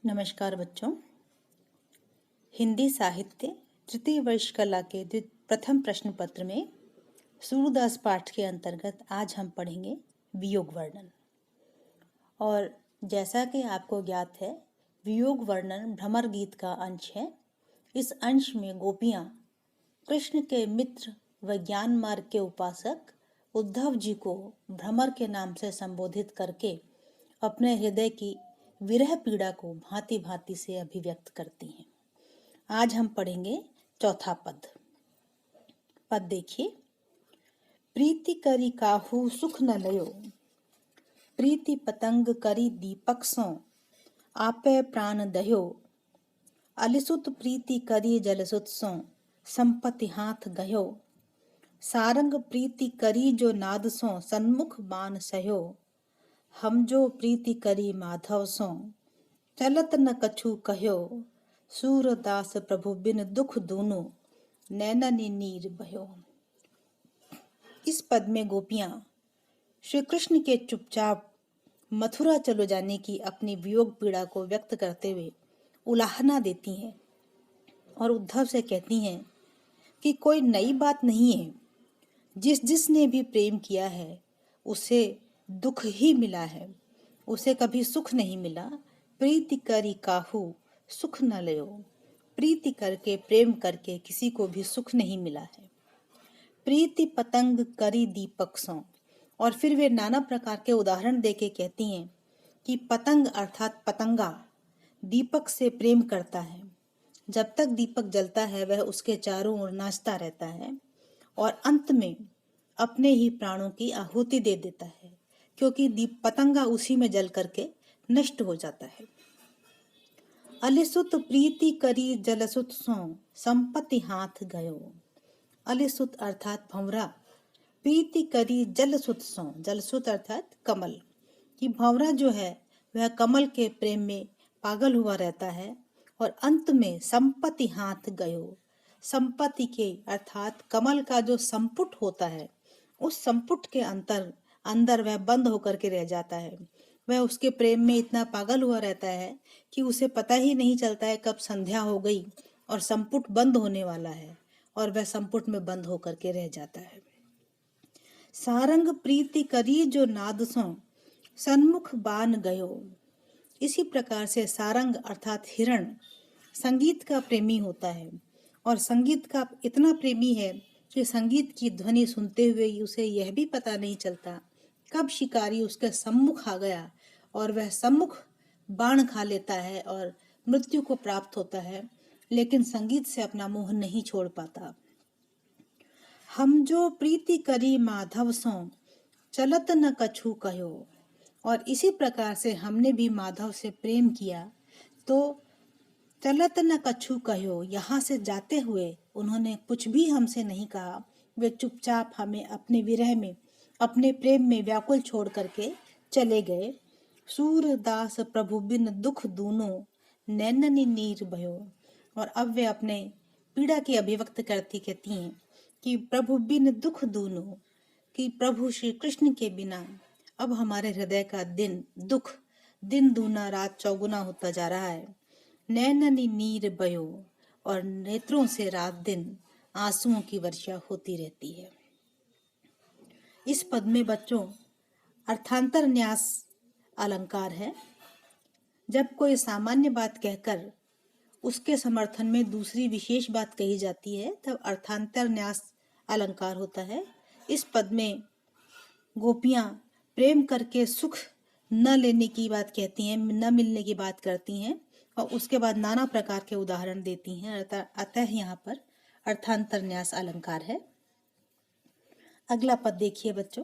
नमस्कार बच्चों। हिंदी साहित्य तृतीय वर्ष कला के प्रथम प्रश्न पत्र में सूरदास पाठ के अंतर्गत आज हम पढ़ेंगे वियोग वर्णन। और जैसा कि आपको ज्ञात है, वियोग वर्णन भ्रमर गीत का अंश है। इस अंश में गोपियां कृष्ण के मित्र व ज्ञान मार्ग के उपासक उद्धव जी को भ्रमर के नाम से संबोधित करके अपने हृदय की विरह पीड़ा को भांति भांति से अभिव्यक्त करती हैं। आज हम पढ़ेंगे चौथा पद। पद देखिए। प्रीति करी काहू सुख न लयो, प्रीति पतंग करी दीपक सो, आपे प्राण दयो, अलिसुत प्रीति करी जलसुत सो, संपत्ति हाथ गयो, सारंग प्रीति करी जो नाद सो, सन्मुख बान सयो, हम जो प्रीति करी माधव सो, चलत न कछु कह्यो, सूरदास प्रभु बिन दुख दूनो, नैननि नीर बह्यो। इस पद में गोपियां श्री कृष्ण के चुपचाप मथुरा चलो जाने की अपनी वियोग पीड़ा को व्यक्त करते हुए उलाहना देती हैं और उद्धव से कहती हैं कि कोई नई बात नहीं है। जिसने भी प्रेम किया है उसे दुख ही मिला है, उसे कभी सुख नहीं मिला। प्रीति करी काहू सुख न लयो, प्रीति करके प्रेम करके किसी को भी सुख नहीं मिला है। प्रीति पतंग करी दीपक सो, और फिर वे नाना प्रकार के उदाहरण देके कहती हैं कि पतंग अर्थात पतंगा दीपक से प्रेम करता है। जब तक दीपक जलता है वह उसके चारों ओर नाचता रहता है और अंत में अपने ही प्राणों की आहुति दे देता है, क्योंकि पतंगा उसी में जल करके नष्ट हो जाता है। अलिसुत प्रीति करी जलसुत सो, संपत्ति हाथ गयो। अलिसुत अर्थात भंवरा, प्रीति करी जलसुत सो, जलसुत अर्थात कमल, कि भंवरा जो है वह कमल के प्रेम में पागल हुआ रहता है और अंत में संपत्ति हाथ गयो। संपत्ति के अर्थात कमल का जो संपुट होता है, उस संपुट के अंदर वह बंद होकर के रह जाता है। वह उसके प्रेम में इतना पागल हुआ रहता है कि उसे पता ही नहीं चलता है कब संध्या हो गई और संपुट बंद होने वाला है, और वह संपुट में बंद होकर के रह जाता है। सारंग प्रीति करी जो नाद सो, सन्मुख बान गयो। इसी प्रकार से सारंग अर्थात हिरण संगीत का प्रेमी होता है और संगीत का इतना प्रेमी है कि संगीत की ध्वनि सुनते हुए उसे यह भी पता नहीं चलता कब शिकारी उसके सम्मुख आ गया और वह सम्मुख बाण खा लेता है और मृत्यु को प्राप्त होता है, लेकिन संगीत से अपना मोह नहीं छोड़ पाता। हम जो प्रीति करी माधव सो, चलत न कछु कहो। और इसी प्रकार से हमने भी माधव से प्रेम किया तो चलत न कछु कहो, यहाँ से जाते हुए उन्होंने कुछ भी हमसे नहीं कहा। वे चुपचाप हमें अपने विरह में, अपने प्रेम में व्याकुल छोड़ करके चले गए। सूरदास प्रभु बिन दुख दूनो, नैननि नीर भयो। और अब वे अपने पीड़ा की अभिव्यक्त कहती हैं कि प्रभु बिन दुख दूनो, कि प्रभु श्री कृष्ण के बिना अब हमारे हृदय का दुख दिन दूना रात चौगुना होता जा रहा है। नैननि नीर बयो, और नेत्रों से रात दिन आंसुओं की वर्षा होती रहती है। इस पद में बच्चों अर्थांतर न्यास अलंकार है। जब कोई सामान्य बात कहकर उसके समर्थन में दूसरी विशेष बात कही जाती है तब अर्थांतर न्यास अलंकार होता है। इस पद में गोपियां प्रेम करके सुख न लेने की बात कहती हैं, न मिलने की बात करती हैं और उसके बाद नाना प्रकार के उदाहरण देती हैं। अतः यहाँ पर अर्थांतर न्यास अलंकार है। अगला पद देखिए बच्चों।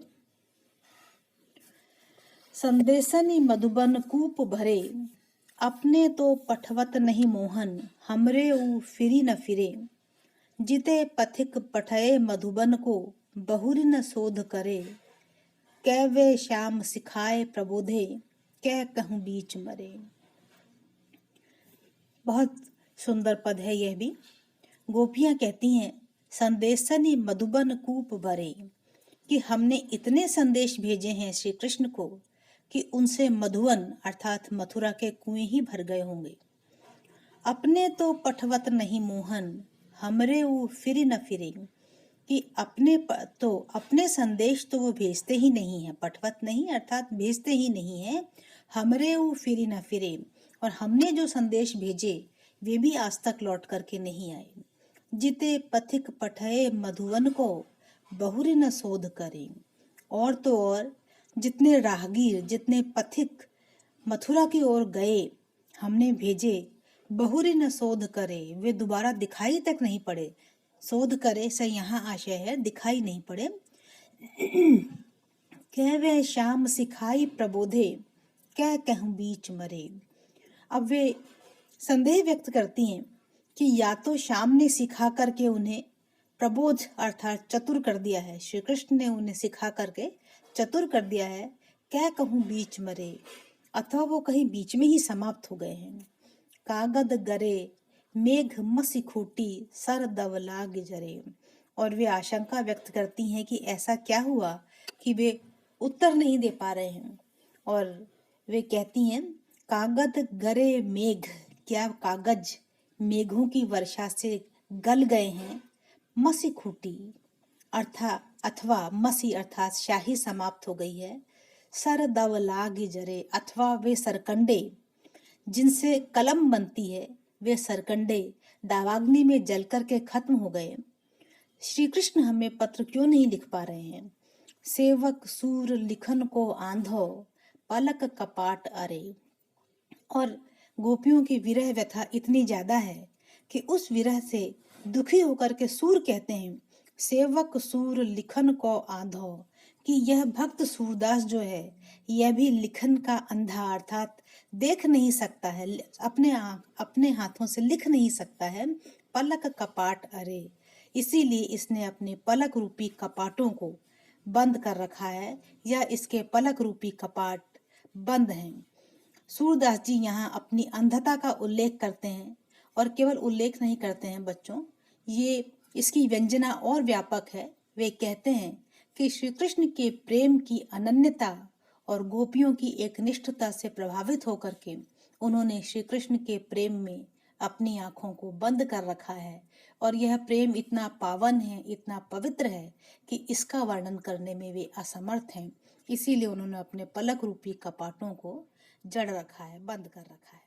संदेशनि मधुबन कूप भरे, अपने तो पठवत नहीं मोहन, हमरे ऊ फिरी न फिरे, जिते पथिक पठये मधुबन को, बहुरी न शोध करे, कै वे श्याम सिखाए प्रबोधे, कै कहूँ बीच मरे। बहुत सुंदर पद है यह भी। गोपियां कहती हैं संदेशनि मधुबन कूप भरे, कि हमने इतने संदेश भेजे हैं श्री कृष्ण को कि उनसे मधुवन अर्थात मथुरा के कुएं ही भर गए होंगे। अपने तो पठवत नहीं मोहन, हमरे वो फिर न फिरे, कि अपने संदेश तो वो भेजते ही नहीं है, पठवत नहीं अर्थात भेजते ही नहीं है, हमरे वो फिर न फिरे, और हमने जो संदेश भेजे वे भी आज तक लौट करके नहीं आए। जिते पथिक पठये मधुवन को, बहुरी न शोध करें। और तो और जितने राहगीर, जितने पथिक मथुरा की ओर गए, हमने भेजे, बहुरी न शोध करे, वे दोबारा दिखाई तक नहीं पड़े। शोध करे से यहाँ आशय है दिखाई नहीं पड़े। कह वे श्याम सिखाई प्रबोधे, क्या कहूँ बीच मरे। अब वे संदेह व्यक्त करती हैं कि या तो श्याम ने सिखा करके उन्हें प्रबोध अर्थात चतुर कर दिया है, श्री कृष्ण ने उन्हें सिखा करके चतुर कर दिया है, क्या कहूँ बीच मरे, अथवा वो कहीं बीच में ही समाप्त हो गए हैं। कागद गरे मेघ मसी खूटी, सर दव लाग जरे। और वे आशंका व्यक्त करती हैं कि ऐसा क्या हुआ कि वे उत्तर नहीं दे पा रहे हैं। और वे कहती हैं कागद गरे मेघ, क्या कागज मेघों की वर्षा से गल गए हैं। मसी खूटी अथवा मसी अर्थात शाही समाप्त हो गई है। सर दव लाग जरे अथवा वे सरकंडे जिनसे कलम बनती है, वे सरकंडे दावाग्नि में जल करके खत्म हो गए। श्री कृष्ण हमें पत्र क्यों नहीं लिख पा रहे हैं। सेवक सूर लिखन को आंधो, पलक कपाट अरे। और गोपियों की विरह व्यथा इतनी ज्यादा है कि उस विरह से दुखी होकर के सूर कहते हैं, सेवक सूर लिखन को आंधो, कि यह भक्त सूरदास जो है यह भी लिखन का अंधा अर्थात देख नहीं सकता है, अपने हाथों से लिख नहीं सकता है। पलक कपाट अरे, इसीलिए इसने अपने पलक रूपी कपाटों को बंद कर रखा है, या इसके पलक रूपी कपाट बंद हैं। सूरदास जी यहाँ अपनी अंधता का उल्लेख करते हैं, और केवल उल्लेख नहीं करते हैं बच्चों, ये इसकी व्यंजना और व्यापक है। वे कहते हैं कि श्री कृष्ण के प्रेम की अनन्यता और गोपियों की एक निष्ठता से प्रभावित होकर के उन्होंने श्री कृष्ण के प्रेम में अपनी आंखों को बंद कर रखा है, और यह प्रेम इतना पावन है, इतना पवित्र है कि इसका वर्णन करने में वे असमर्थ हैं। इसीलिए उन्होंने अपने पलक रूपी कपाटों को जड़ रखा है, बंद कर रखा है।